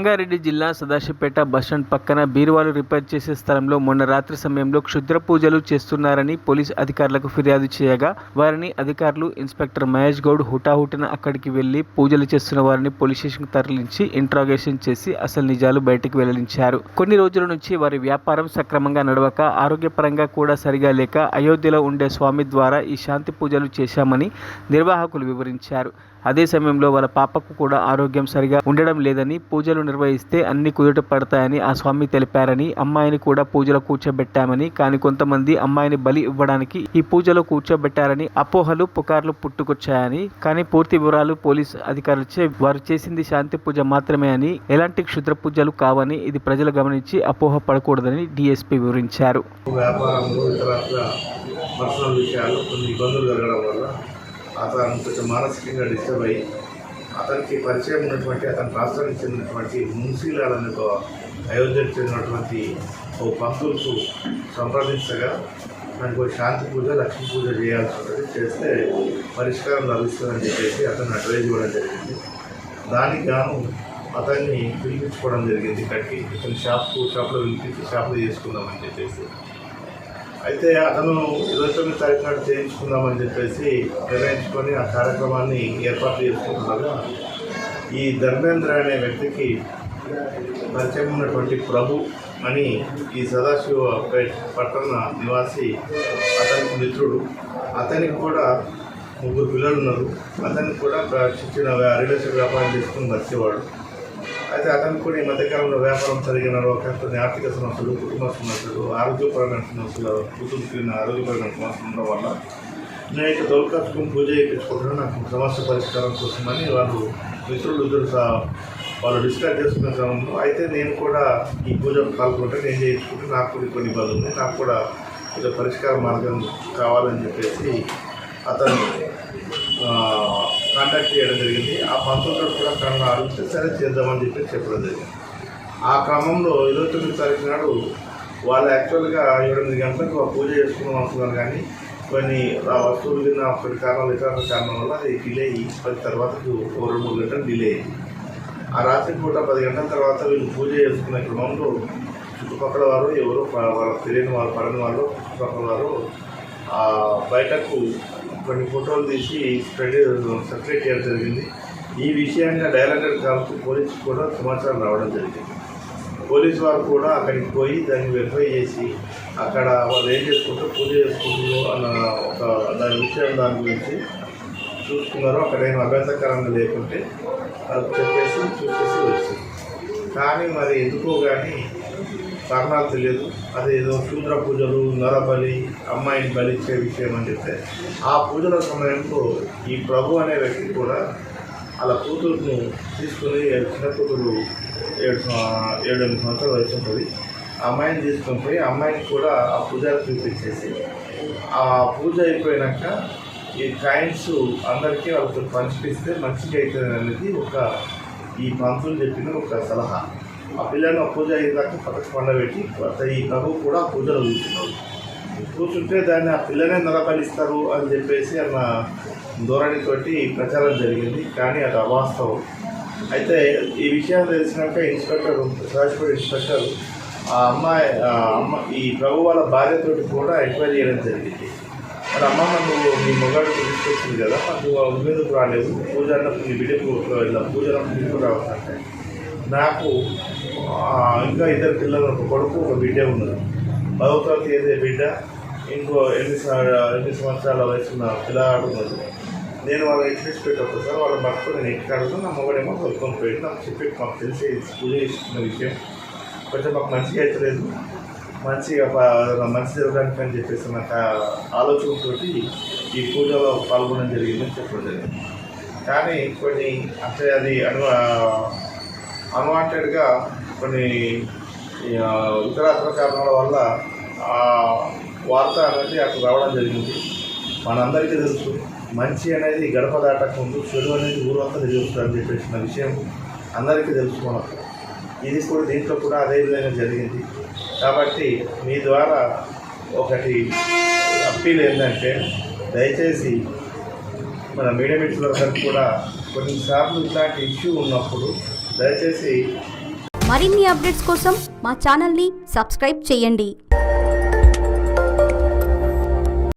రంగారెడ్డి జిల్లా సదాశివపేట బస్టాండ్ పక్కన బీరువాలు రిపేర్ చేసే స్థలంలో మొన్న రాత్రి సమయంలో క్షుద్ర పూజలు చేస్తున్నారని పోలీసు అధికారులకు ఫిర్యాదు చేయగా వారిని అధికారులు ఇన్స్పెక్టర్ మహేష్ గౌడ్ హుటాహుటిన అక్కడికి వెళ్లి పూజలు చేస్తున్న వారిని పోలీస్ స్టేషన్కు తరలించి ఇంట్రాగేషన్ చేసి అసలు నిజాలు బయటకు వెల్లడించారు. కొన్ని రోజుల నుంచి వారి వ్యాపారం సక్రమంగా నడవక ఆరోగ్యపరంగా కూడా సరిగా లేక అయోధ్యలో ఉండే స్వామి ద్వారా ఈ శాంతి పూజలు చేశామని నిర్వాహకులు వివరించారు. అదే సమయంలో వాళ్ళ పాపకు కూడా ఆరోగ్యం సరిగా ఉండడం లేదని పూజలు నిర్వహిస్తే అన్ని కుదుట పడతాయని ఆ స్వామి తెలిపారని అమ్మాయిని కూడా పూజలో కూర్చోబెట్టామని కానీ కొంతమంది అమ్మాయిని బలి ఇవ్వడానికి ఈ పూజలో కూర్చోబెట్టారని అపోహలు పుకార్లు పుట్టుకొచ్చాయని కానీ పూర్తి వివరాలు పోలీసు అధికారులచే వారు చేసింది శాంతి పూజ మాత్రమే అని ఎలాంటి క్షుద్ర పూజలు కావని ఇది ప్రజలు గమనించి అపోహ పడకూడదని డీఎస్పీ వివరించారు. అతను కొంచెం మానసికంగా డిస్టర్బ్ అయ్యి అతనికి పరిచయం ఉన్నటువంటి అతని రాష్ట్రానికి చెందినటువంటి మున్సీలాలను అయోధ్యకు చెందినటువంటి ఓ పంతులకు సంప్రదించగా దానికి ఒక శాంతి పూజ లక్ష్మీ పూజ చేయాల్సి ఉంటుంది, చేస్తే పరిష్కారం లభిస్తుందని చెప్పేసి అతను అడ్వైజ్ ఇవ్వడం జరిగింది. దానికి గాను అతన్ని పిలిపించుకోవడం జరిగింది. ఇక్కడికి ఇతని షాప్లో పిలిపించి షాప్లో చేసుకుందామని చెప్పేసి అయితే అతను 29 తారీఖు నాడు చేయించుకుందామని చెప్పేసి నిర్ణయించుకొని ఆ కార్యక్రమాన్ని ఏర్పాటు చేసుకుంటున్నాగా ఈ ధర్మేంద్ర అనే వ్యక్తికి పరిచయం ఉన్నటువంటి ప్రభు అని ఈ సదాశివపేట పట్టణ నివాసి అతనికి మిత్రుడు. అతనికి కూడా 3 పిల్లలు ఉన్నారు. అతనికి కూడా చిన్న రియల్ ఎస్టేట్ వ్యాపారం చేసుకుని వచ్చేవాడు. అయితే అతనికి కూడా ఈ మధ్యకాలంలో వ్యాపారం సరిగా నడవక కొన్ని ఆర్థిక సమస్యలు, కుటుంబ సమస్యలు, ఆరోగ్యపరమైన సమస్యలు, కూతురికి ఆరోగ్యపరమైన సమస్యలు ఉండడం వల్ల నేను ఇక దొరకాసుకుని పూజ చేయించుకుంటున్నాను, నాకు సమస్య పరిష్కారం కోసమని వాళ్ళు మిత్రులు వాళ్ళు డిస్కస్ చేసుకునే క్రమంలో అయితే నేను కూడా ఈ పూజకు పాల్గొంటే నేను చేయించుకుంటే నాకు కూడా కొన్ని ఇబ్బందులు ఉన్నాయి, నాకు కూడా కొంచెం పరిష్కార మార్గం కావాలని చెప్పేసి అతను కాంటాక్ట్ చేయడం జరిగింది. ఆ పంతులతో కూడా కన్నా అడిగితే సరే చేద్దామని చెప్పి చెప్పడం జరిగింది. ఆ క్రమంలో 29 తారీఖు నాడు వాళ్ళు యాక్చువల్గా 8 గంటలకు పూజ చేసుకున్నాం అనుకున్నారు, కానీ కొన్ని వస్తువులు తిన్న కొన్ని కారణాలు ఇతర కారణం వల్ల అది డిలే అయ్యి 10 తర్వాతకు 2-3 గంటలు డిలే అయ్యింది. ఆ రాత్రి పూట 10 గంటల తర్వాత వీళ్ళు పూజ చేసుకునే క్రమంలో చుట్టుపక్కల వారు ఎవరో వాళ్ళకి తెలియని వాళ్ళు పడని వాళ్ళు చుట్టుపక్కల వారు బయటకు కొన్ని ఫోటోలు తీసి సర్క్యులేట్ చేయడం జరిగింది. ఈ విషయంగా డైరెక్టర్ కాల్కు పోలీసు కూడా సమాచారం రావడం జరిగింది. పోలీసు వారు కూడా అక్కడికి పోయి దాన్ని వెరిఫై చేసి అక్కడ వాళ్ళు ఏం చేసుకుంటారో పూజ చేసుకుంటారో అన్న దాని గురించి చూసుకున్నారో అక్కడ ఏం అభ్యంతరకరంగా లేకుంటే అది చూసేసి వచ్చింది. కానీ మరి ఎందుకో కానీ కారణాలు తెలియదు. అదేదో శూద్ర పూజలు, నరబలి, అమ్మాయిని బలిచ్చే విషయం అని చెప్తే ఆ పూజల సమయంలో ఈ ప్రభు అనే వ్యక్తి కూడా అలా కూతురును తీసుకుని చిన్న కూతురు 7-8 సంవత్సరాల వయసు ఉంటుంది. ఆ అమ్మాయిని తీసుకొని పోయి అమ్మాయిని కూడా ఆ పూజలు చూపించేసి ఆ పూజ అయిపోయినాక ఈ కాయిన్స్ అందరికీ వాళ్ళతో పంచిపిస్తే మంచిగా అవుతుంది అనేది ఈ పంతులు చెప్పిన ఒక సలహా. ఆ పిల్లని పూజ అయ్యేదాకా పక్కకు పండబెట్టి ఈ ప్రభు కూడా పూజలు కూర్చున్నారు. కూర్చుంటే దాన్ని ఆ పిల్లనే నరబలిస్తారు అని చెప్పేసి అన్న ధోరణితోటి ప్రచారం జరిగింది, కానీ అది అవాస్తవం. అయితే ఈ విషయాన్ని తెలిసినాక సదాశివపేట ఇన్స్పెక్టర్ ఈ ప్రభు వాళ్ళ భార్యతోటి కూడా ఎంక్వైరీ చేయడం జరిగింది. మరి అమ్మమ్మ నువ్వు మీ మొగాడు తీసుకొచ్చింది కదా, నువ్వు మీదకు రాలేదు, పూజ అన్నప్పుడు నీ బిడ్డకు పూజలకు తీసుకురావాలంటే నాకు ఇంకా 2 పిల్లలు, ఒక కొడుకు ఒక బిడ్డ ఉన్నారు. 10వ తరగతి ఏదే బిడ్డ, ఇంకో 8 సంవత్సరాల వయసున్న పిల్లవాడు ఉన్నారు. నేను వాళ్ళ ఇంట్రెస్ట్ పెట్టవచ్చు సార్, వాళ్ళ భర్తకు నేను ఇంటికాడుతాను, నా మొగడేమో కొనుక్కొని పోయి నాకు చెప్పి మాకు తెలిసి పూజ చేస్తున్న విషయం కొంచెం మాకు మంచిగా అవుతలేదు, మంచి జరగడానికి అని చెప్పేసి నాకు ఆలోచనతో ఈ పూజలో పాల్గొనడం జరిగిందని చెప్పడం జరిగింది. కానీ కొన్ని అంటే అది అన్వాంటెడ్గా కొన్ని ఇతరత్ర కారణాల వల్ల ఆ వార్త అనేది అక్కడ రావడం జరిగింది. మనందరికీ తెలుసు, మంచి అనేది గడప దాటకుండా చెడు అనేది ఊరంతా తెలుస్తుందని చెప్పేసిన విషయం అందరికీ తెలుసు మనకు. ఇది కూడా దీంట్లో కూడా అదే విధంగా జరిగింది. కాబట్టి మీ ద్వారా ఒకటి అప్పీల్ ఏంటంటే దయచేసి మన మీడియా మిత్రులందరికీ కూడా కొన్నిసార్లు ఇట్లాంటి ఇష్యూ ఉన్నప్పుడు దయచేసి మరిన్ని అప్డేట్స్ కోసం మా ఛానల్ని సబ్స్క్రైబ్ చేయండి.